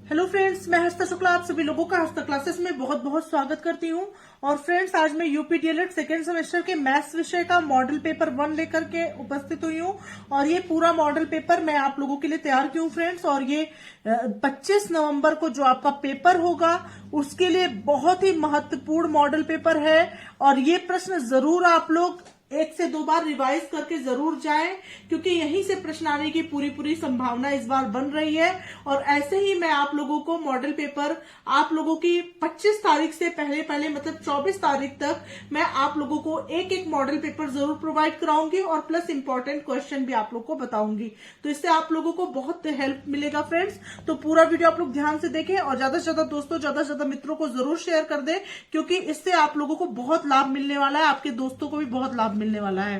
Hello friends, मैं हस्ता शुक्ला आप सभी लोगों का हस्ता क्लासेस में बहुत बहुत स्वागत करती हूं। और फ्रेंड्स, आज मैं यूपी डीएलएड सेकेंड सेमेस्टर के मैथ्स विषय का मॉडल पेपर 1 लेकर के उपस्थित हुई हूं। और ये पूरा मॉडल पेपर मैं आप लोगों के लिए तैयार की हूं फ्रेंड्स। और ये 25 नवंबर को जो आपका पेपर होगा उसके लिए बहुत ही महत्वपूर्ण मॉडल पेपर है। और ये प्रश्न जरूर आप लोग 1 से 2 बार रिवाइज करके जरूर जाएं, क्योंकि यहीं से प्रश्न आने की पूरी संभावना इस बार बन रही है। और ऐसे ही मैं आप लोगों को मॉडल पेपर आप लोगों की 25 तारीख से पहले मतलब 24 तारीख तक मैं आप लोगों को एक एक मॉडल पेपर जरूर प्रोवाइड कराऊंगी और प्लस इंपॉर्टेंट क्वेश्चन भी आप लोग को बताऊंगी। तो इससे आप लोगों को बहुत हेल्प मिलेगा फ्रेंड्स। तो पूरा वीडियो आप लोग ध्यान से देखें और ज्यादा से ज्यादा दोस्तों, ज्यादा से ज्यादा मित्रों को जरूर शेयर कर दें, क्योंकि इससे आप लोगों को बहुत लाभ मिलने वाला है, आपके दोस्तों को भी बहुत लाभ मिलने वाला है।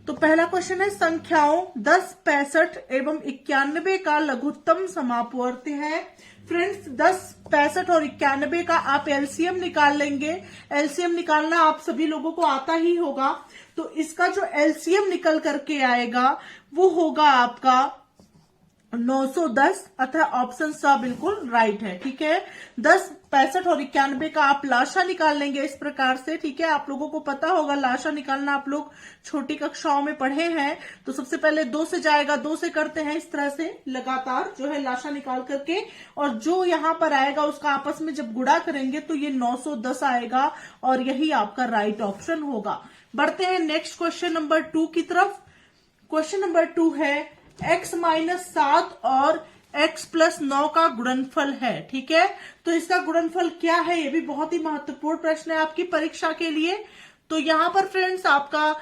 तो पहला क्वेश्चन है, संख्याओं 10, 65 एवं 91 का लघुत्तम समापवर्ती है। फ्रेंड्स, 10, 65 और 91 का आप एलसीएम निकाल लेंगे। एलसीएम निकालना आप सभी लोगों को आता ही होगा। तो इसका जो एलसीएम निकल करके आएगा वो होगा आपका 910, अतः ऑप्शन सा बिल्कुल राइट है। ठीक है, 10, 65 और 91 का आप लाशा निकाल लेंगे इस प्रकार से। ठीक है, आप लोगों को पता होगा लाशा निकालना, आप लोग छोटी कक्षाओं में पढ़े हैं। तो सबसे पहले 2 से जाएगा, 2 से करते हैं इस तरह से लगातार जो है लाशा निकाल करके, और जो यहां पर आएगा उसका आपस में जब गुणा करेंगे तो ये 910 आएगा और यही आपका राइट ऑप्शन होगा। बढ़ते हैं नेक्स्ट क्वेश्चन नंबर 2 की तरफ। क्वेश्चन नंबर 2 है, x माइनस 7 और x प्लस 9 का गुणनफल है। ठीक है, तो इसका गुणनफल क्या है, ये भी बहुत ही महत्वपूर्ण प्रश्न है आपकी परीक्षा के लिए। तो यहां पर फ्रेंड्स आपका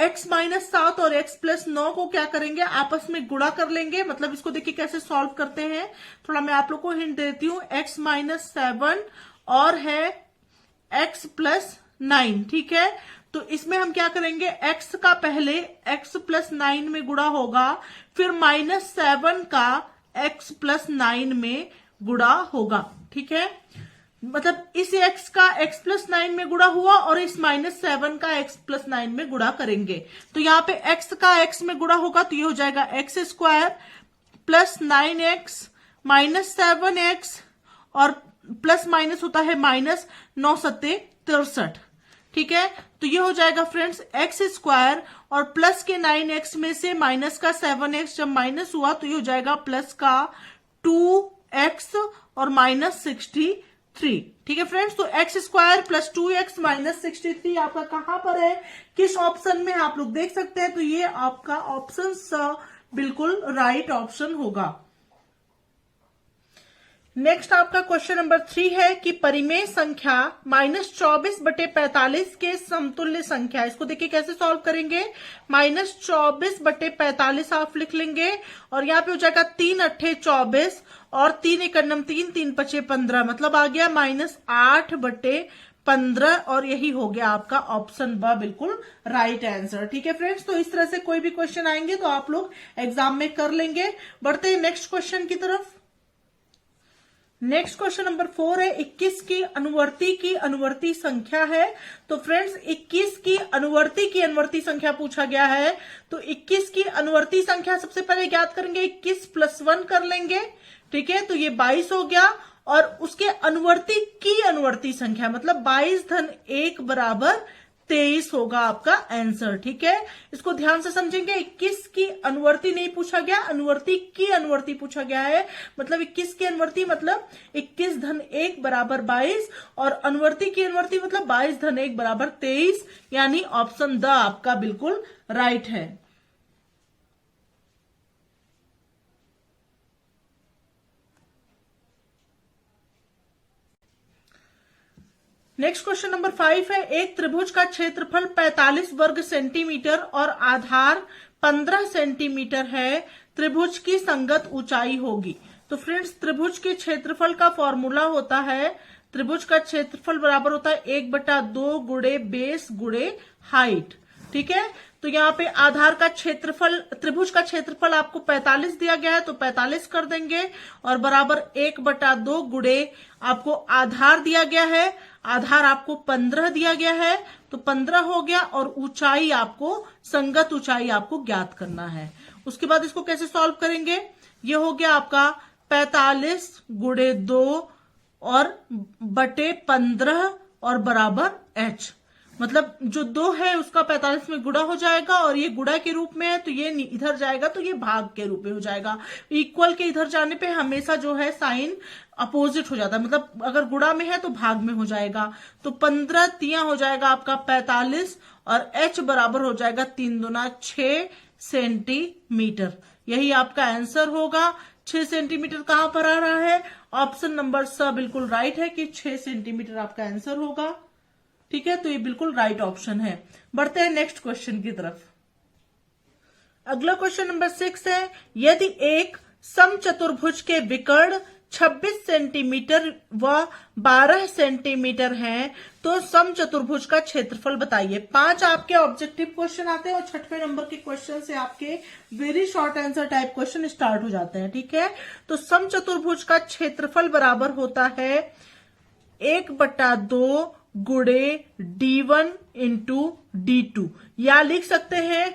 x माइनस 7 और x प्लस 9 को क्या करेंगे, आपस में गुणा कर लेंगे। मतलब इसको देखिए कैसे सॉल्व करते हैं, थोड़ा मैं आप लोग को हिंट देती हूँ। x माइनस 7 और है x प्लस 9। ठीक है, तो इसमें हम क्या करेंगे, x का पहले x प्लस 9 में गुणा होगा, फिर -7 का x प्लस 9 में गुणा होगा। ठीक है, मतलब इस x का x प्लस 9 में गुणा हुआ और इस -7 का x प्लस 9 में गुणा करेंगे। तो यहाँ पे x का x में गुणा होगा तो ये हो जाएगा x square plus 9x minus 7x और प्लस माइनस होता है माइनस 9 सत्ते 63। ठीक है, तो ये हो जाएगा फ्रेंड्स x स्क्वायर और प्लस के 9x में से माइनस का 7x जब माइनस हुआ तो ये हो जाएगा प्लस का 2x और माइनस 63। ठीक है फ्रेंड्स, तो x square plus 2x minus 63 आपका कहां पर है, किस ऑप्शन में आप लोग देख सकते हैं। तो ये आपका ऑप्शन बिल्कुल राइट ऑप्शन होगा। नेक्स्ट आपका क्वेश्चन नंबर 3 है कि परिमेय संख्या -24/45 के समतुल्य संख्या। इसको देखिए कैसे सॉल्व करेंगे, -24/45 आप लिख लेंगे और यहाँ पे हो जाएगा 3 अट्ठे 24 और 3 एकड़ 3, 3 पचे 15, मतलब आ गया -8/15 और यही हो गया आपका ऑप्शन ब बिल्कुल राइट आंसर। ठीक है फ्रेंड्स, तो इस तरह से कोई भी क्वेश्चन आएंगे तो आप लोग एग्जाम में कर लेंगे। बढ़ते हैं नेक्स्ट क्वेश्चन की तरफ। नेक्स्ट क्वेश्चन नंबर 4 है, 21 की अनुवर्ती संख्या है। तो फ्रेंड्स 21 की अनुवर्ती संख्या पूछा गया है। तो 21 की अनुवर्ती संख्या सबसे पहले ज्ञात करेंगे, 21 प्लस 1 कर लेंगे। ठीक है, तो ये 22 हो गया और उसके अनुवर्ती संख्या मतलब 22 धन 1 बराबर 23 होगा आपका आंसर। ठीक है, इसको ध्यान से समझेंगे। 21 की अनुवर्ती नहीं पूछा गया, अनुवर्ती पूछा गया है। मतलब 21 की अनुवर्ती मतलब 21 धन 1 बराबर 22 और अनुवर्ती की अनुवर्ती मतलब 22 धन 1 बराबर 23, यानी ऑप्शन द आपका बिल्कुल राइट है। नेक्स्ट क्वेश्चन नंबर 5 है, एक त्रिभुज का क्षेत्रफल 45 वर्ग सेंटीमीटर और आधार 15 सेंटीमीटर है, त्रिभुज की संगत ऊंचाई होगी। तो फ्रेंड्स त्रिभुज के क्षेत्रफल का फॉर्मूला होता है, त्रिभुज का क्षेत्रफल बराबर होता है 1/2 गुणे बेस गुणे हाइट। ठीक है, तो यहाँ पे आधार का क्षेत्रफल, त्रिभुज का क्षेत्रफल आपको 45 दिया गया है तो 45 कर देंगे और बराबर 1/2 गुणे आपको आधार दिया गया है, आधार आपको 15 दिया गया है तो 15 हो गया और ऊंचाई आपको, संगत ऊंचाई आपको ज्ञात करना है। उसके बाद इसको कैसे सॉल्व करेंगे, ये हो गया आपका 45 गुणे 2 और बटे 15 और बराबर h। मतलब जो 2 है उसका 45 में गुणा हो जाएगा और ये गुणा के रूप में है तो ये इधर जाएगा तो ये भाग के रूप में हो जाएगा। इक्वल के इधर जाने पे हमेशा जो है साइन अपोजिट हो जाता है, मतलब अगर गुणा में है तो भाग में हो जाएगा। तो 15 तिया हो जाएगा आपका 45 और h बराबर हो जाएगा 3 दूना 6 सेंटीमीटर। यही आपका आंसर होगा। 6 सेंटीमीटर कहां पर आ रहा है? ऑप्शन नंबर स बिल्कुल राइट है कि 6 सेंटीमीटर आपका आंसर होगा। ठीक है, तो ये बिल्कुल राइट ऑप्शन है। बढ़ते हैं नेक्स्ट क्वेश्चन की तरफ। अगला क्वेश्चन नंबर 6 है, यदि एक समचतुर्भुज के विकर्ण 26 सेंटीमीटर व 12 सेंटीमीटर हैं तो समचतुर्भुज का क्षेत्रफल बताइए। 5 आपके ऑब्जेक्टिव क्वेश्चन आते हैं और 6वें नंबर के क्वेश्चन से आपके very short answer type question start हो जाते हैं। ठीक है, तो समचतुर्भुज का क्षेत्रफल बराबर होता है 1/2 गुणे d1 इंटू d2, या लिख सकते हैं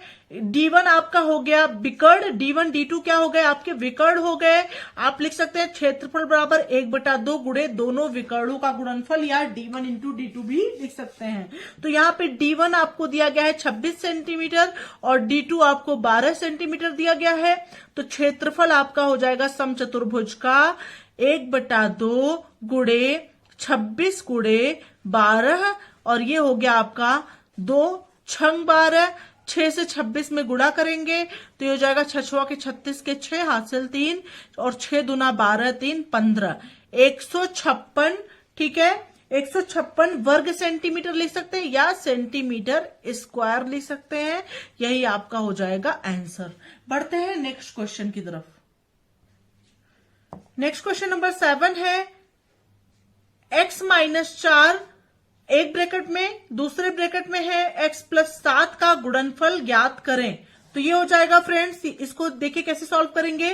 d1 आपका हो गया विकर्ण, d1 d2 क्या हो गए? आपके विकर्ण हो गए। आप लिख सकते हैं क्षेत्रफल बराबर 1/2 गुणे दोनों विकर्णों का गुणनफल, या d1 इंटू d2 भी लिख सकते हैं। तो यहाँ पे d1 आपको दिया गया है 26 सेंटीमीटर और d2 आपको 12 सेंटीमीटर दिया गया है। तो क्षेत्रफल आपका हो जाएगा समचतुर्भुज का 1/2 गुणे 26 गुणे 12 और ये हो गया आपका 2 छंग 12। 6 से 26 में गुणा करेंगे तो ये हो जाएगा 6 के 36 के 6 हासिल 3 और 6 दूना 12 3 15 156। ठीक है, 156 वर्ग सेंटीमीटर लिख सकते हैं या सेंटीमीटर स्क्वायर लिख सकते हैं। यही आपका हो जाएगा आंसर। बढ़ते हैं नेक्स्ट क्वेश्चन की तरफ। नेक्स्ट क्वेश्चन नंबर 7 है, x माइनस 4 एक ब्रैकेट में, दूसरे ब्रैकेट में है x प्लस 7 का गुणनफल ज्ञात करें। तो ये हो जाएगा फ्रेंड्स, इसको देखिए कैसे सॉल्व करेंगे।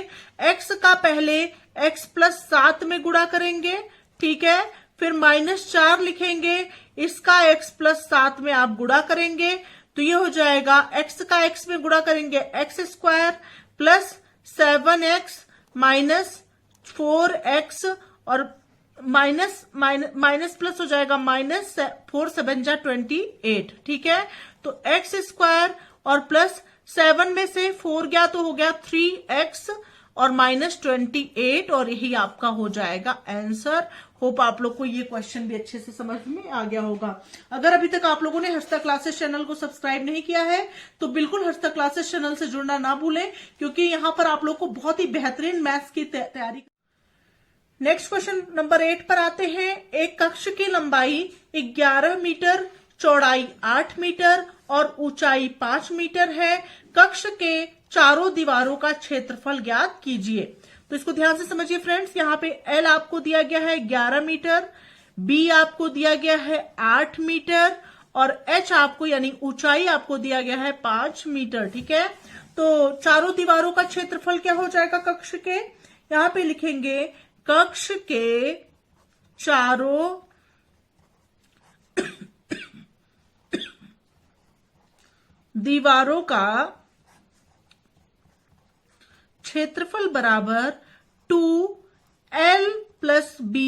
x का पहले x प्लस 7 में गुणा करेंगे, ठीक है, फिर -4 लिखेंगे, इसका x प्लस 7 में आप गुणा करेंगे तो ये हो जाएगा x का x में गुणा करेंगे x square plus 7x minus 4x और माइनस प्लस हो जाएगा -4 7 जा 28। ठीक है, तो x स्क्वायर और प्लस 7 में से 4 गया तो हो गया 3x और -28 और यही आपका हो जाएगा आंसर। होप आप लोग को ये क्वेश्चन भी अच्छे से समझ में आ गया होगा। अगर अभी तक आप लोगों ने हर्षदा क्लासेस चैनल को सब्सक्राइब नहीं किया है तो बिल्कुल हर्षदा क्लासेस चैनल से जुड़ना ना भूलें, क्योंकि यहाँ पर आप लोग को बहुत ही बेहतरीन मैथ्स की तैयारी। नेक्स्ट क्वेश्चन नंबर 8 पर आते हैं। एक कक्ष की लंबाई 11 मीटर, चौड़ाई 8 मीटर और ऊंचाई 5 मीटर है। कक्ष के चारों दीवारों का क्षेत्रफल ज्ञात कीजिए। तो इसको ध्यान से समझिए फ्रेंड्स। यहाँ पे L आपको दिया गया है 11 मीटर, B आपको दिया गया है 8 मीटर और H आपको यानी ऊंचाई आपको दिया गया है 5 मीटर। ठीक है, तो चारों दीवारों का क्षेत्रफल क्या हो जाएगा कक्ष के? यहाँ पे लिखेंगे कक्ष के चारों दीवारों का क्षेत्रफल बराबर 2L plus B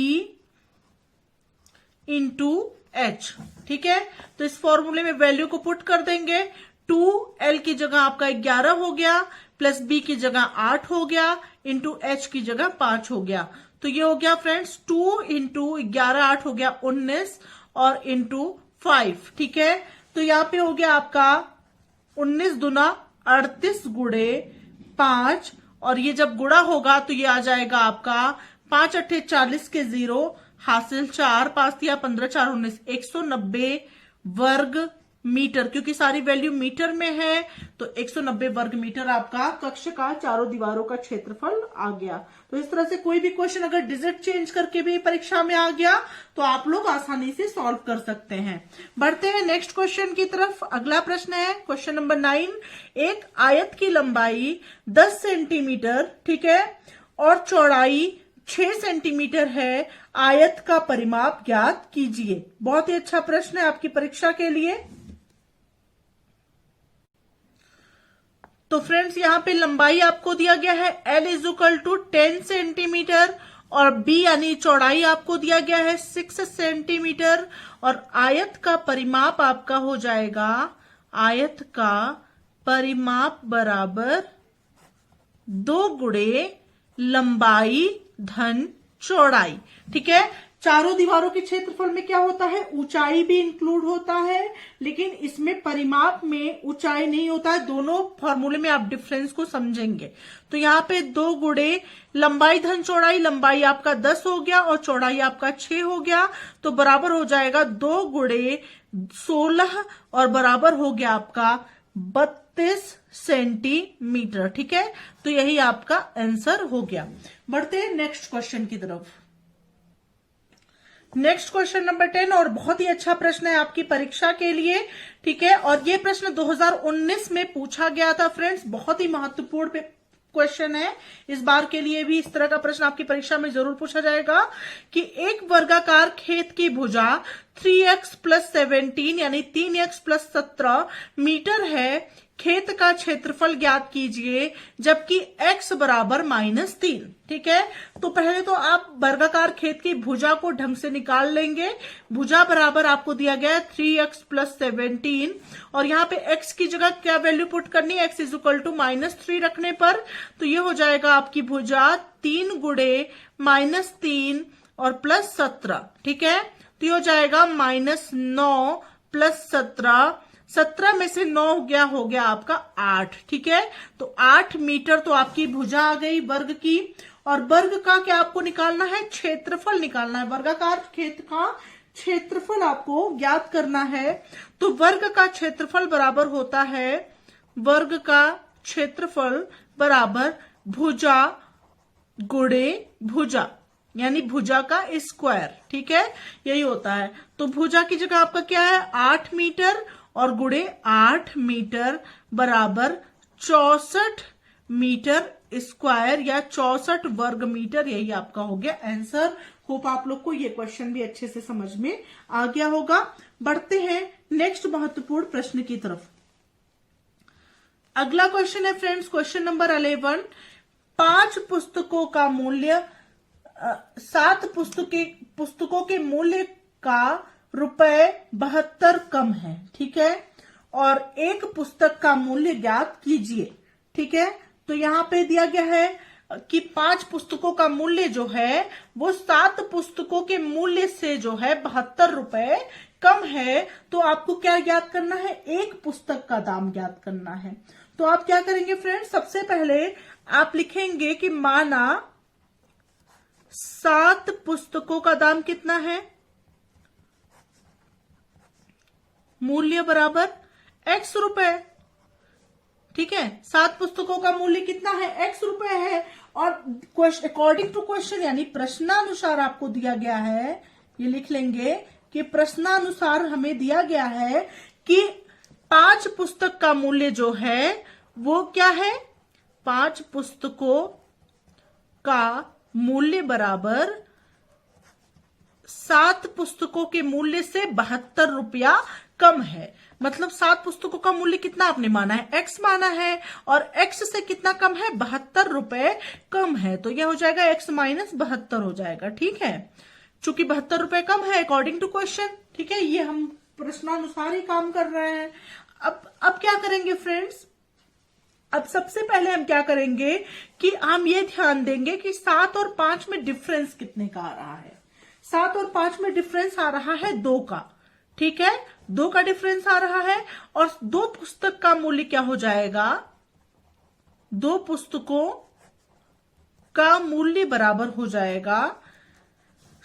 into H। ठीक है, तो इस फॉर्मूले में वैल्यू को पुट कर देंगे। 2L की जगह आपका 11 हो गया, प्लस B की जगह 8 हो गया, इंटू H की जगह 5 हो गया। तो ये हो गया फ्रेंड्स 2 इंटू 11 8 हो गया 19 और इंटू 5। ठीक है, तो यहाँ पे हो गया आपका 19 दुना 38 गुणे 5 और ये जब गुणा होगा तो ये आ जाएगा आपका 5 8 40 के 0 हासिल 4 5 या 15 4 19 190 वर्ग मीटर, क्योंकि सारी वैल्यू मीटर में है तो 190 वर्ग मीटर आपका कक्ष का चारों दीवारों का क्षेत्रफल आ गया। तो इस तरह से कोई भी क्वेश्चन अगर डिजिट चेंज करके भी परीक्षा में आ गया तो आप लोग आसानी से सॉल्व कर सकते हैं। बढ़ते हैं नेक्स्ट क्वेश्चन की तरफ। अगला प्रश्न है क्वेश्चन नंबर 9। एक आयत की लंबाई 10 सेंटीमीटर, ठीक है, और चौड़ाई 6 सेंटीमीटर है। आयत का परिमाप ज्ञात कीजिए। बहुत ही अच्छा प्रश्न है आपकी परीक्षा के लिए। तो फ्रेंड्स यहाँ पे लंबाई आपको दिया गया है L is equal to 10 centimetre और B यानी चौड़ाई आपको दिया गया है 6 सेंटीमीटर और आयत का परिमाप आपका हो जाएगा, आयत का परिमाप बराबर 2 गुणे लंबाई धन चौड़ाई। ठीक है, चारों दीवारों के क्षेत्रफल में क्या होता है, ऊंचाई भी इंक्लूड होता है, लेकिन इसमें परिमाप में ऊंचाई नहीं होता है। दोनों फॉर्मूले में आप डिफरेंस को समझेंगे। तो यहाँ पे 2 गुणे लंबाई धन चौड़ाई, लंबाई आपका 10 हो गया और चौड़ाई आपका 6 हो गया, तो बराबर हो जाएगा 2 गुणे 16 और बराबर हो गया आपका 32 सेंटीमीटर। ठीक है, तो यही आपका आंसर हो गया। बढ़ते हैं नेक्स्ट क्वेश्चन की तरफ। नेक्स्ट क्वेश्चन नंबर 10 और बहुत ही अच्छा प्रश्न है आपकी परीक्षा के लिए। ठीक है, और ये प्रश्न 2019 में पूछा गया था फ्रेंड्स, बहुत ही महत्वपूर्ण क्वेश्चन है। इस बार के लिए भी इस तरह का प्रश्न आपकी परीक्षा में जरूर पूछा जाएगा कि एक वर्गाकार खेत की भुजा 3x + 17 यानी 3x + 17 मीटर है, खेत का क्षेत्रफल ज्ञात कीजिए जबकि x बराबर -3। ठीक है, तो पहले तो आप वर्गाकार खेत की भुजा को ढंग से निकाल लेंगे। भुजा बराबर आपको दिया गया है 3x + 17 और यहाँ पे x की जगह क्या वैल्यू पुट करनी है, x = -3 रखने पर तो ये हो जाएगा आपकी भुजा 3 गुणे -3 और +17। ठीक है, तो ये हो जाएगा -9 + 17, 17 में से 9 हो गया आपका 8। ठीक है, तो 8 मीटर तो आपकी भुजा आ गई वर्ग की। और वर्ग का क्या आपको निकालना है, क्षेत्रफल निकालना है। वर्गाकार खेत का क्षेत्रफल आपको ज्ञात करना है। तो वर्ग का क्षेत्रफल बराबर होता है, वर्ग का क्षेत्रफल बराबर भुजा गुणे भुजा यानी भुजा का स्क्वायर। ठीक है, यही होता है। तो भुजा की जगह आपका क्या है 8 मीटर और गुणे 8 मीटर बराबर 64 मीटर स्क्वायर या 64 वर्ग मीटर। यही आपका हो गया आंसर। होप आप लोग को ये क्वेश्चन भी अच्छे से समझ में आ गया होगा। बढ़ते हैं नेक्स्ट महत्वपूर्ण प्रश्न की तरफ। अगला क्वेश्चन है फ्रेंड्स क्वेश्चन नंबर 11। 5 पुस्तकों का मूल्य 7 पुस्तकों के मूल्य का ₹72 कम है। ठीक है, और एक पुस्तक का मूल्य ज्ञात कीजिए। ठीक है, तो यहाँ पे दिया गया है कि 5 पुस्तकों का मूल्य जो है वो 7 पुस्तकों के मूल्य से जो है ₹72 कम है। तो आपको क्या ज्ञात करना है, एक पुस्तक का दाम ज्ञात करना है। तो आप क्या करेंगे फ्रेंड्स, सबसे पहले आप लिखेंगे कि माना 7 पुस्तकों का दाम कितना है, मूल्य बराबर x रुपए। ठीक है, 7 पुस्तकों का मूल्य कितना है, x रुपए है। और अकॉर्डिंग टू क्वेश्चन यानी प्रश्नानुसार आपको दिया गया है, ये लिख लेंगे कि प्रश्नानुसार हमें दिया गया है कि 5 पुस्तक का मूल्य जो है वो क्या है, 5 पुस्तकों का मूल्य बराबर 7 पुस्तकों के मूल्य से ₹72 कम है। मतलब 7 पुस्तकों का मूल्य कितना आपने माना है, x माना है, और x से कितना कम है, ₹72 कम है। तो यह हो जाएगा x - 72 हो जाएगा। ठीक है, चूंकि ₹72 कम है अकॉर्डिंग टू क्वेश्चन। ठीक है, ये हम प्रश्नानुसार ही काम कर रहे हैं। अब क्या करेंगे फ्रेंड्स, अब सबसे पहले हम क्या करेंगे कि हम ये ध्यान देंगे कि 7 और 5 में डिफरेंस कितने का आ रहा है। 7 और 5 में डिफरेंस आ रहा है 2 का। ठीक है, 2 का डिफरेंस आ रहा है और 2 पुस्तक का मूल्य क्या हो जाएगा, 2 पुस्तकों का मूल्य बराबर हो जाएगा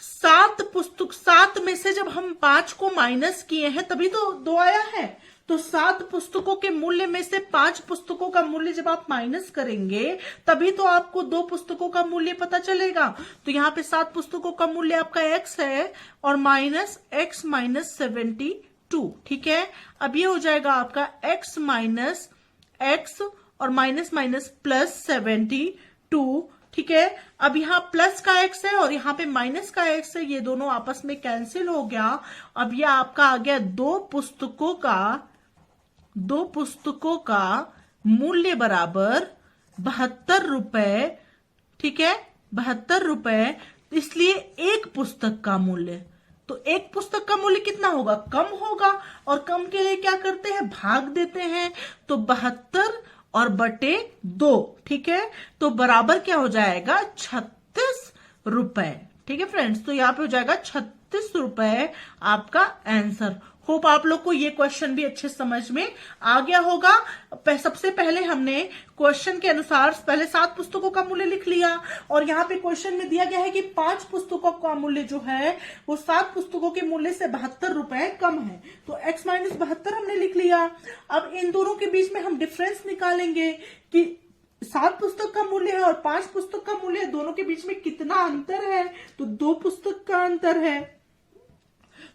7 में से जब हम 5 को माइनस किए हैं तभी तो 2 आया है। तो 7 पुस्तकों के मूल्य में से 5 पुस्तकों का मूल्य जब आप माइनस करेंगे तभी तो आपको 2 पुस्तकों का मूल्य पता चलेगा। तो यहाँ पे 7 पुस्तकों का मूल्य आपका x है और माइनस x - 72। ठीक है, अब ये हो जाएगा आपका x माइनस x और माइनस माइनस प्लस 72। ठीक है, अब यहाँ प्लस का x है और यहाँ पे माइनस का x है, ये दोनों आपस में कैंसिल हो गया। अब ये आपका आ गया 2 पुस्तकों का मूल्य बराबर 72 रुपए, ठीक है, 72 रुपए, इसलिए एक पुस्तक का मूल्य, तो एक पुस्तक का मूल्य कितना होगा, कम होगा, और कम के लिए क्या करते हैं, भाग देते हैं, तो 72 और बटे 2, ठीक है, तो बराबर क्या हो जाएगा, 36 रुपए, ठीक है फ्रेंड्स, तो यहां पे हो जाएगा 36 रुपए आपका आंसर। होप आप लोग को ये क्वेश्चन भी अच्छे समझ में आ गया होगा। सबसे पहले हमने क्वेश्चन के अनुसार पहले 7 पुस्तकों का मूल्य लिख लिया, और यहाँ पे क्वेश्चन में दिया गया है कि 5 पुस्तकों का मूल्य जो है वो 7 पुस्तकों के मूल्य से 72 रुपए कम है, तो x माइनस 72 हमने लिख लिया। अब इन दोनों के बीच में हम डिफरेंस निकालेंगे कि 7 पुस्तक का मूल्य है और 5 पुस्तक का मूल्य है, दोनों के बीच में कितना अंतर है, तो 2 पुस्तक का अंतर है,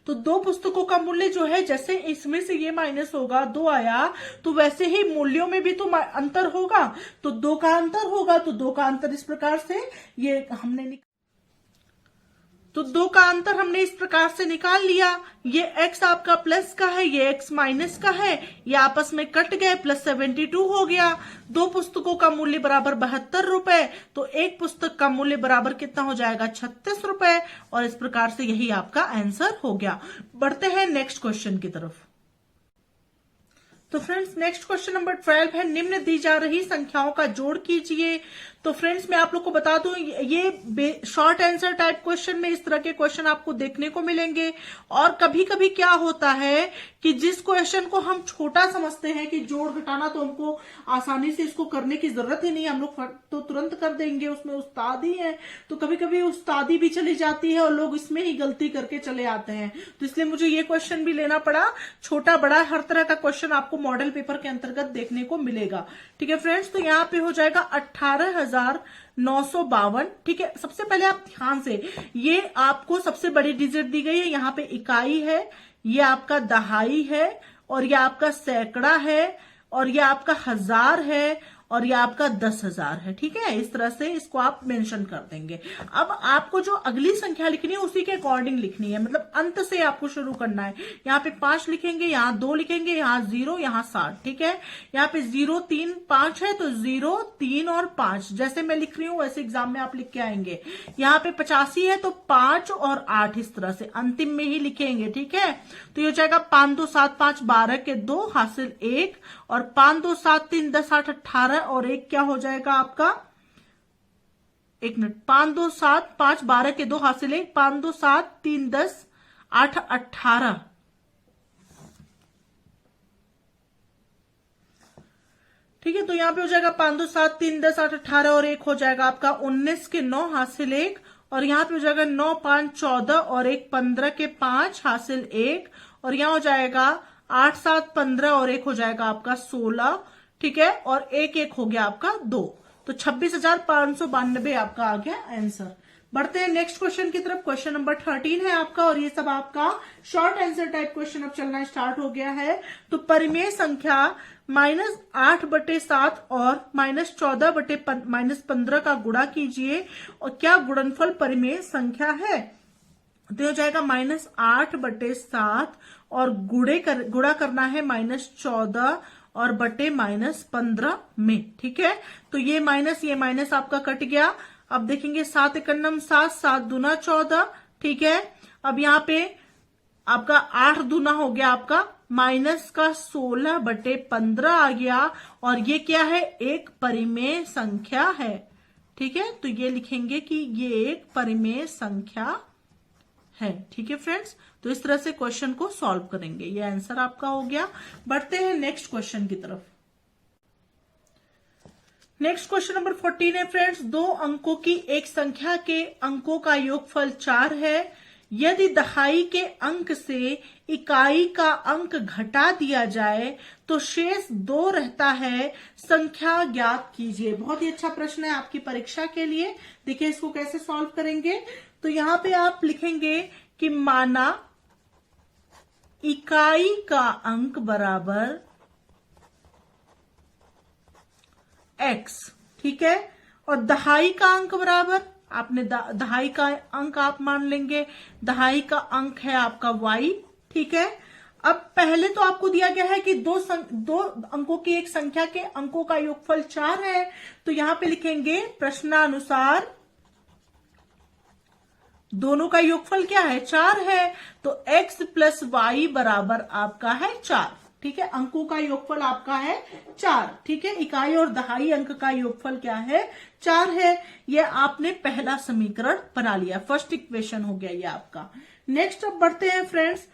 तो 2 पुस्तकों का मूल्य जो है, जैसे इसमें से ये माइनस होगा, 2 आया, तो वैसे ही मूल्यों में भी तो अंतर होगा, तो 2 का अंतर होगा, तो 2 का अंतर इस प्रकार से ये हमने तो 2 का अंतर हमने इस प्रकार से निकाल लिया। ये x आपका प्लस का है, ये x माइनस का है, ये आपस में कट गए, प्लस 72 हो गया। 2 पुस्तकों का मूल्य बराबर 72 रुपए, तो एक पुस्तक का मूल्य बराबर कितना हो जाएगा, 36 रुपए, और इस प्रकार से यही आपका आंसर हो गया। बढ़ते हैं नेक्स्ट क्वेश्चन की तरफ। तो फ्रेंड्स नेक्स्ट क्वेश्चन नंबर 12 है, निम्न दी जा रही संख्याओं का जोड़ कीजिए। तो फ्रेंड्स मैं आप लोग को बता दूं, ये शॉर्ट आंसर टाइप क्वेश्चन में इस तरह के क्वेश्चन आपको देखने को मिलेंगे, और कभी कभी क्या होता है कि जिस क्वेश्चन को हम छोटा समझते हैं कि जोड़ घटाना, तो हमको आसानी से इसको करने की जरूरत ही नहीं, हम लोग तो तुरंत कर देंगे, उसमें उस्तादी है, तो कभी कभी उस्तादी भी चली जाती है और लोग इसमें ही गलती करके चले आते हैं, तो इसलिए मुझे ये क्वेश्चन भी लेना पड़ा। छोटा बड़ा हर तरह का क्वेश्चन आपको मॉडल पेपर के अंतर्गत देखने को मिलेगा, ठीक है फ्रेंड्स। तो यहाँ पे हो जाएगा 18,952, ठीक है। सबसे पहले आप ध्यान से, ये आपको सबसे बड़ी डिजिट दी गई है, यहाँ पे इकाई है, ये आपका दहाई है, और ये आपका सैकड़ा है, और ये आपका हजार है, और ये आपका 10,000 है, ठीक है। इस तरह से इसको आप मेंशन कर देंगे। अब आपको जो अगली संख्या लिखनी है उसी के अकॉर्डिंग लिखनी है, मतलब अंत से आपको शुरू करना है। यहाँ पे 5 लिखेंगे, यहाँ 2 लिखेंगे, यहाँ 0, यहाँ 60, ठीक है। यहाँ पे 0, 3, 5 है, तो 0, 3 और 5 जैसे मैं लिख रही हूँ वैसे एग्जाम में आप लिख के आएंगे। यहाँ पे 85 है, तो 5 और 8 इस तरह से अंतिम में ही लिखेंगे, ठीक है। तो ये हो जाएगा 5 2 7 5 12 के 2 हासिल 1, और 5 2 7 3 10 8 18, और 1 क्या हो जाएगा आपका, 1 मिनट, 5 2 7 5 12 के 2 हासिल 1, 5 2 7 3 10 8 18, ठीक है। तो यहां पे हो जाएगा 5 2 7 3 10 8 18, और 1 हो जाएगा आपका 19 के 9 हासिल 1, और यहां पे हो जाएगा 9 5 14, और 1 15 के 5 हासिल 1, और यहां हो जाएगा 8 7 15, और 1 हो जाएगा आपका 16, ठीक है। और 1 1 हो गया आपका 2, तो 26,592 आपका आ गया आंसर। बढ़ते हैं नेक्स्ट क्वेश्चन की तरफ। क्वेश्चन नंबर 13 है आपका, और ये सब आपका शॉर्ट आंसर टाइप क्वेश्चन अब चलना स्टार्ट हो गया है। तो परिमेय संख्या -8/7 और -14/-15 का गुणा कीजिए, और क्या गुणनफल परिमेय संख्या है। तो हो जाएगा -8/7 और गुणा करना है -14 और बटे -15 में, ठीक है। तो ये माइनस आपका कट गया। अब देखेंगे 7 एकन्नम 7, 7 दूना 14, ठीक है। अब यहाँ पे आपका 8 दूना हो गया आपका माइनस का 16/15 आ गया, और ये क्या है, एक परिमेय संख्या है, ठीक है। तो ये लिखेंगे कि ये एक परिमेय संख्या है, ठीक है फ्रेंड्स। तो इस तरह से क्वेश्चन को सॉल्व करेंगे। ये आंसर आपका हो गया। बढ़ते हैं नेक्स्ट क्वेश्चन की तरफ। नेक्स्ट क्वेश्चन नंबर 14 है फ्रेंड्स, 2 अंकों की एक संख्या के अंकों का योगफल 4 है। यदि दहाई के अंक से इकाई का अंक घटा दिया जाए तो शेष 2 रहता है, संख्या ज्ञात कीजिए। बहुत ही अच्छा प्रश्न है आपकी परीक्षा के लिए। देखिए इसको कैसे सॉल्व करेंगे। तो यहां पे आप लिखेंगे कि माना इकाई का अंक बराबर x, ठीक है, और दहाई का अंक बराबर, आपने दहाई का अंक आप मान लेंगे, दहाई का अंक है आपका y, ठीक है। अब पहले तो आपको दिया गया है कि दो अंकों की एक संख्या के अंकों का योगफल 4 है, तो यहां पे लिखेंगे प्रश्नानुसार दोनों का योगफल क्या है, 4 है। तो x प्लस वाई बराबर आपका है 4। ठीक है, अंकों का योगफल आपका है 4। ठीक है, इकाई और दहाई अंक का योगफल क्या है, 4 है। ये आपने पहला समीकरण बना लिया, फर्स्ट इक्वेशन हो गया ये आपका। नेक्स्ट अब बढ़ते हैं फ्रेंड्स।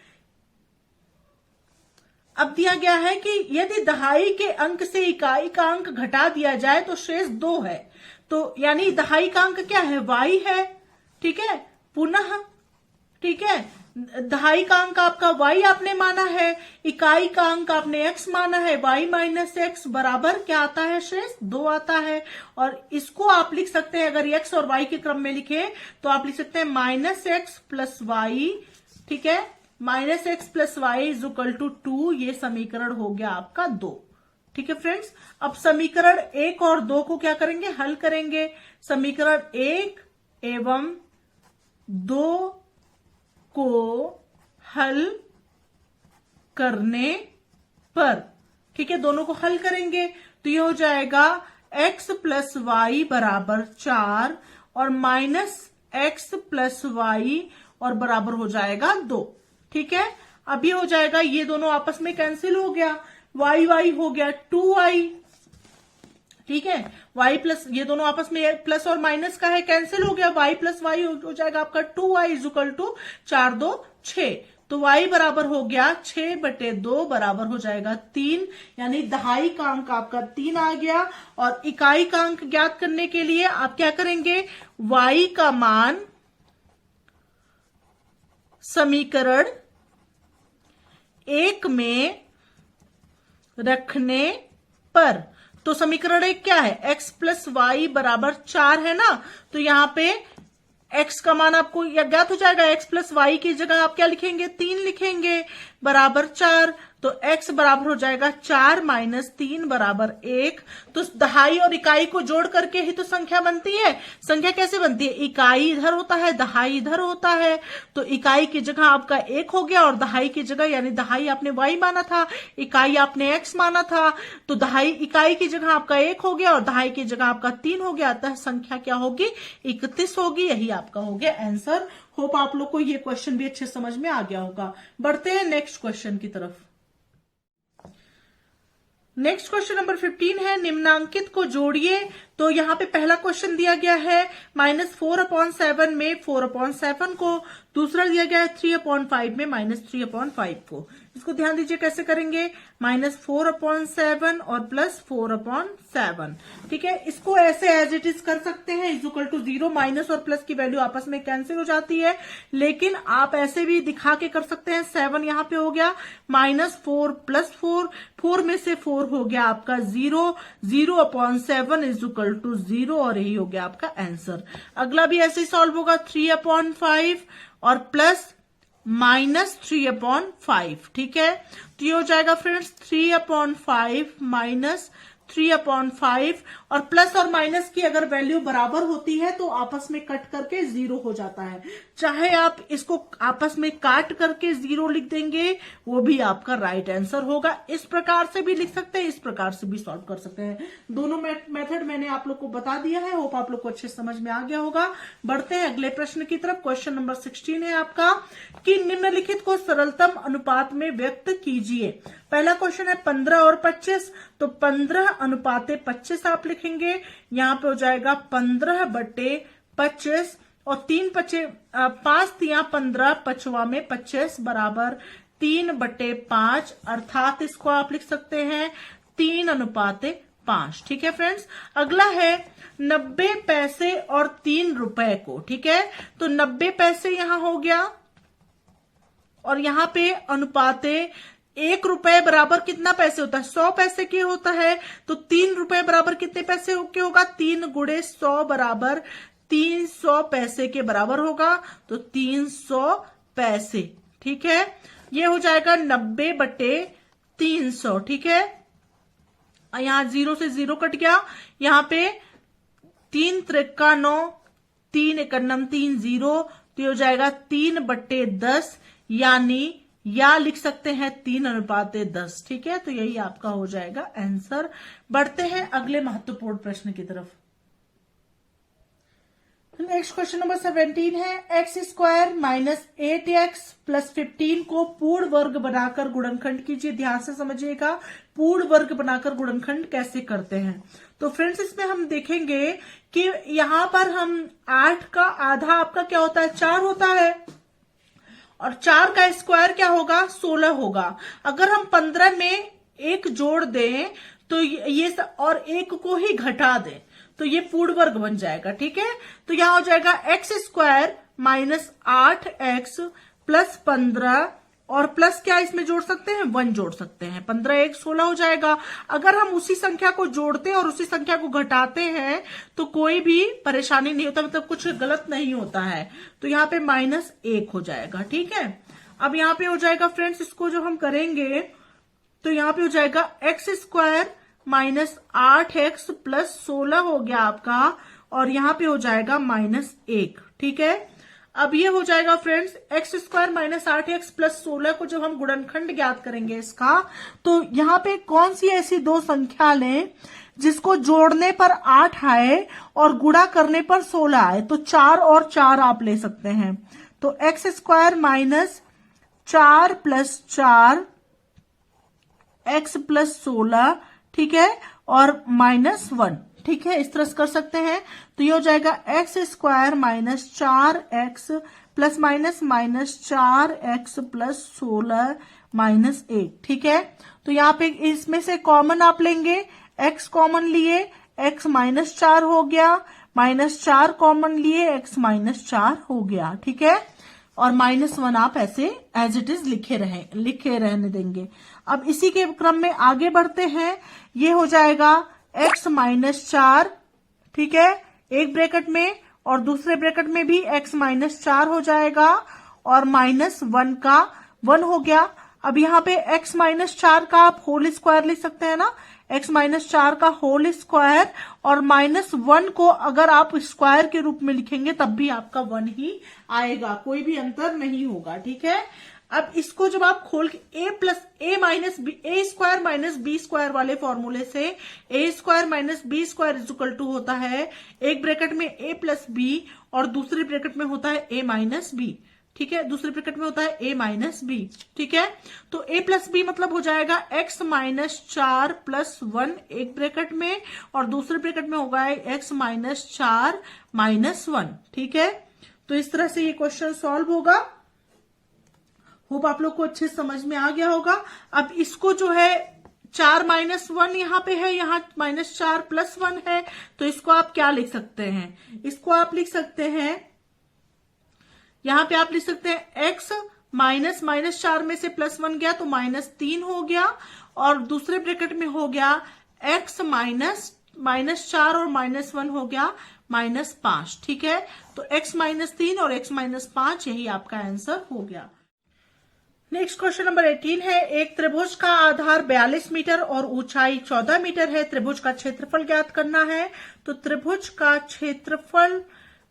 अब दिया गया है कि यदि दहाई के अंक से इकाई का अंक घटा दिया जाए तो शेष 2 है। तो यानी दहाई का अंक क्या है, y है। ठीक है, पुनः ठीक है, दहाई का अंक आपका y आपने माना है, इकाई का अंक आपने x माना है, y माइनस एक्स बराबर क्या आता है, शेष 2 आता है। और इसको आप लिख सकते हैं, अगर x और y के क्रम में लिखे तो आप लिख सकते हैं माइनस एक्स प्लस वाई। ठीक है, minus X plus Y is equal to 2। ये समीकरण हो गया आपका 2। ठीक है फ्रेंड्स, अब समीकरण 1 और 2 को क्या करेंगे, हल करेंगे। समीकरण 1 एवं 2 को हल करने पर, ठीक है, दोनों को हल करेंगे तो ये हो जाएगा x प्लस वाई बराबर 4 और माइनस एक्स प्लस वाई और बराबर हो जाएगा 2। ठीक है, अब ये हो जाएगा, ये दोनों आपस में कैंसिल हो गया, वाई वाई हो गया 2y। ठीक है, y प्लस, ये दोनों आपस में प्लस और माइनस का है, कैंसिल हो गया, y प्लस वाई हो जाएगा आपका 2y इज इक्वल टू 4 2 6। तो y बराबर हो गया 6/2 बराबर हो जाएगा 3। यानी दहाई का अंक आपका 3 आ गया। और इकाई का अंक ज्ञात करने के लिए आप क्या करेंगे, y का मान समीकरण 1 में रखने पर, तो समीकरण 1 क्या है, x प्लस वाई बराबर 4 है ना, तो यहां पे x का मान आपको ज्ञात हो जाएगा। x प्लस वाई की जगह आप क्या लिखेंगे, 3 लिखेंगे बराबर 4। तो x बराबर हो जाएगा 4 माइनस 3 बराबर 1। तो दहाई और इकाई को जोड़ करके ही तो संख्या बनती है। संख्या कैसे बनती है, इकाई इधर होता है, दहाई इधर होता है। तो इकाई की जगह आपका 1 हो गया और दहाई की जगह, यानी दहाई आपने y माना था, इकाई आपने x माना था, तो दहाई इकाई की जगह आपका 1 हो गया और दहाई की जगह आपका 3 हो गया। अतः संख्या क्या होगी, 31 होगी। यही आपका हो गया आंसर। होप आप लोग को ये क्वेश्चन भी अच्छे समझ में आ गया होगा। बढ़ते हैं नेक्स्ट क्वेश्चन की तरफ। नेक्स्ट क्वेश्चन नंबर 15 है, निम्नांकित को जोड़िए। तो यहाँ पे पहला क्वेश्चन दिया गया है -4/7 में 4/7 को, दूसरा दिया गया है 3/5 में -3/5 को। इसको ध्यान दीजिए कैसे करेंगे, -4/7 और +4/7। ठीक है, इसको ऐसे एज इट इज कर सकते हैं, इज इक्वल टू 0। माइनस और प्लस की वैल्यू आपस में कैंसिल हो जाती है, लेकिन आप ऐसे भी दिखा के कर सकते हैं। 7 यहां पे हो गया, -4 + 4, 4 में से 4 हो गया आपका 0, 0/7 इज इक्वल टू 0 और यही हो गया आपका आंसर। अगला भी ऐसे ही सॉल्व होगा, 3/5 और प्लस -3/5। ठीक है, तो ये हो जाएगा फ्रेंड्स 3/5 माइनस 3/5 और प्लस और माइनस की अगर वैल्यू बराबर होती है तो आपस में कट करके 0 हो जाता है। चाहे आप इसको आपस में काट करके 0 लिख देंगे, वो भी आपका राइट आंसर होगा। इस प्रकार से भी लिख सकते हैं, इस प्रकार से भी सॉल्व कर सकते हैं। दोनों मेथड मैंने आप लोग को बता दिया है। होप आप लोग को अच्छे समझ में आ गया होगा। बढ़ते हैं अगले प्रश्न की तरफ। क्वेश्चन नंबर 16 है आपका कि निम्नलिखित को सरलतम अनुपात में व्यक्त कीजिए। पहला क्वेश्चन है 15 और 25, तो 15/25 आप लिखेंगे। यहां पे हो जाएगा 15/25 और 5 तिया 15, 5वां में 25 बराबर 3/5, अर्थात इसको आप लिख सकते हैं 3/5। ठीक है फ्रेंड्स, अगला है 90 पैसे और 3 रुपए को। ठीक है, तो 90 पैसे यहां हो गया और यहां पे अनुपाते 1 रुपए बराबर कितना पैसे होता है, 100 पैसे के होता है। तो 3 रुपए बराबर कितने पैसे के होगा, 3 गुणे 100 बराबर 300 पैसे के बराबर होगा। तो 300 पैसे। ठीक है, ये हो जाएगा 90/300। ठीक है, यहां 0 से 0 कट गया। यहां पे 3 त्रिका 9, 3 एकन्नम 3 0, तो ये हो जाएगा 3/10 यानी या लिख सकते हैं 3:10। ठीक है, तो यही आपका हो जाएगा आंसर। बढ़ते हैं अगले महत्वपूर्ण प्रश्न की तरफ। नेक्स्ट क्वेश्चन नंबर 17 है, x² माइनस 8x प्लस 15 को पूर्ण वर्ग बनाकर गुणनखंड कीजिए। ध्यान से समझिएगा, पूर्ण वर्ग बनाकर गुणनखंड कैसे करते हैं। तो फ्रेंड्स, इसमें हम देखेंगे कि यहां पर हम 8 का आधा आपका क्या होता है, 4 होता है, और 4 का स्क्वायर क्या होगा, 16 होगा। अगर हम 15 में 1 जोड़ दें तो ये और 1 को ही घटा दें तो ये पूर्ण वर्ग बन जाएगा। ठीक है, तो यहां हो जाएगा x² माइनस 8x प्लस 15 और प्लस क्या इसमें जोड़ सकते हैं, 1 जोड़ सकते हैं। 15 1 16 हो जाएगा। अगर हम उसी संख्या को जोड़ते हैं और उसी संख्या को घटाते हैं तो कोई भी परेशानी नहीं होता, मतलब कुछ गलत नहीं होता है। तो यहाँ पे -1 हो जाएगा। ठीक है, अब यहाँ पे हो जाएगा फ्रेंड्स, इसको जो हम करेंगे तो यहाँ पे हो जाएगा x² माइनस 8x प्लस 16 हो गया आपका, और यहाँ पे हो जाएगा -1। ठीक है, अब ये हो जाएगा friends, x² minus 8x plus 16 को जब हम गुणनखंड ज्ञात करेंगे इसका, तो यहाँ पे कौन सी ऐसी दो संख्या लें जिसको जोड़ने पर 8 आए और गुणा करने पर 16 आए। तो 4 और 4 आप ले सकते हैं। तो x² minus 4 plus 4 x plus 16, ठीक है, और -1। ठीक है, इस तरह से कर सकते हैं। तो ये हो जाएगा x² minus 4x plus minus 4x plus 16 -1। ठीक है, तो यहाँ पे इसमें से कॉमन आप लेंगे, x कॉमन लिए x -4 हो गया, -4 कॉमन लिए x -4 हो गया। ठीक है, और -1 आप ऐसे एज इट इज लिखे रहने देंगे। अब इसी के क्रम में आगे बढ़ते हैं। ये हो जाएगा x -4, ठीक है, एक ब्रैकेट में, और दूसरे ब्रैकेट में भी x -4 हो जाएगा, और -1 का 1 हो गया। अब यहाँ पे x -4 का आप होल स्क्वायर लिख सकते हैं ना, x -4 का होल स्क्वायर, और -1 को अगर आप स्क्वायर के रूप में लिखेंगे तब भी आपका 1 ही आएगा, कोई भी अंतर नहीं होगा। ठीक है, अब इसको जब आप खोल के a square minus B square वाले फॉर्मूले से a² minus B square equal to होता है, एक ब्रैकेट में a प्लस बी और दूसरे ब्रैकेट में होता है a माइनस बी। ठीक है, दूसरे ब्रैकेट में होता है a माइनस बी। ठीक है, तो a प्लस बी मतलब हो जाएगा x -4 प्लस 1 एक ब्रैकेट में, और दूसरे ब्रैकेट में होगा x -4 -1। ठीक है, तो इस तरह से ये क्वेश्चन सॉल्व होगा। होप आप लोग को अच्छे समझ में आ गया होगा। अब इसको जो है 4 -1 यहाँ पे है, यहाँ -4 प्लस 1 है, तो इसको आप क्या लिख सकते हैं, इसको आप लिख सकते हैं, यहाँ पे आप लिख सकते हैं x -4 में से +1 गया तो -3 हो गया, और दूसरे ब्रैकेट में हो गया x -4 और -1 हो गया -5। ठीक है, तो x -3 और x -5 यही आपका आंसर हो गया। नेक्स्ट क्वेश्चन नंबर 18 है, एक त्रिभुज का आधार 42 मीटर और ऊंचाई 14 मीटर है। त्रिभुज का क्षेत्रफल ज्ञात करना है। तो त्रिभुज का क्षेत्रफल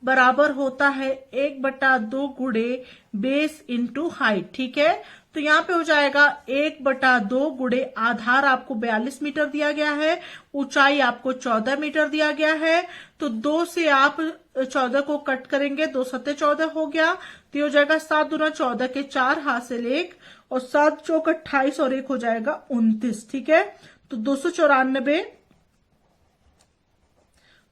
बराबर होता है 1/2 गुणे बेस इंटू हाइट। ठीक है, तो यहाँ पे हो जाएगा 1/2 गुणे आधार आपको 42 मीटर दिया गया है, ऊंचाई आपको 14 मीटर दिया गया है। तो 2 से आप 14 को कट करेंगे, 2 सत्ते 14 हो गया, तो ये हो जाएगा 7 दूना 14 के 4 हासिल 1, और 7 चौक 28 और 1 हो जाएगा 29। ठीक है, तो 294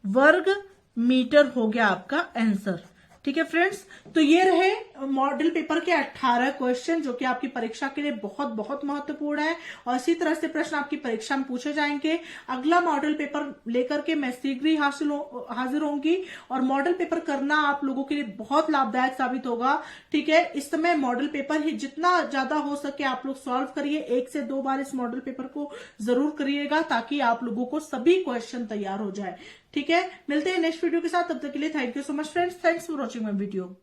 वर्ग मीटर हो गया आपका आंसर। ठीक है फ्रेंड्स, तो ये रहे मॉडल पेपर के 18 क्वेश्चन जो कि आपकी परीक्षा के लिए बहुत बहुत महत्वपूर्ण है, और इसी तरह से प्रश्न आपकी परीक्षा में पूछे जाएंगे। अगला मॉडल पेपर लेकर के मैं शीघ्र ही हाजिर होंगी, और मॉडल पेपर करना आप लोगों के लिए बहुत लाभदायक साबित होगा। ठीक है, इस समय मॉडल पेपर ही जितना ज्यादा हो सके आप लोग सॉल्व करिए, 1 से 2 बार इस मॉडल पेपर को जरूर करिएगा ताकि आप लोगों को सभी क्वेश्चन तैयार हो जाए। ठीक है, मिलते हैं नेक्स्ट वीडियो के साथ, तब तक के लिए thank you so much friends, thanks for watching my video.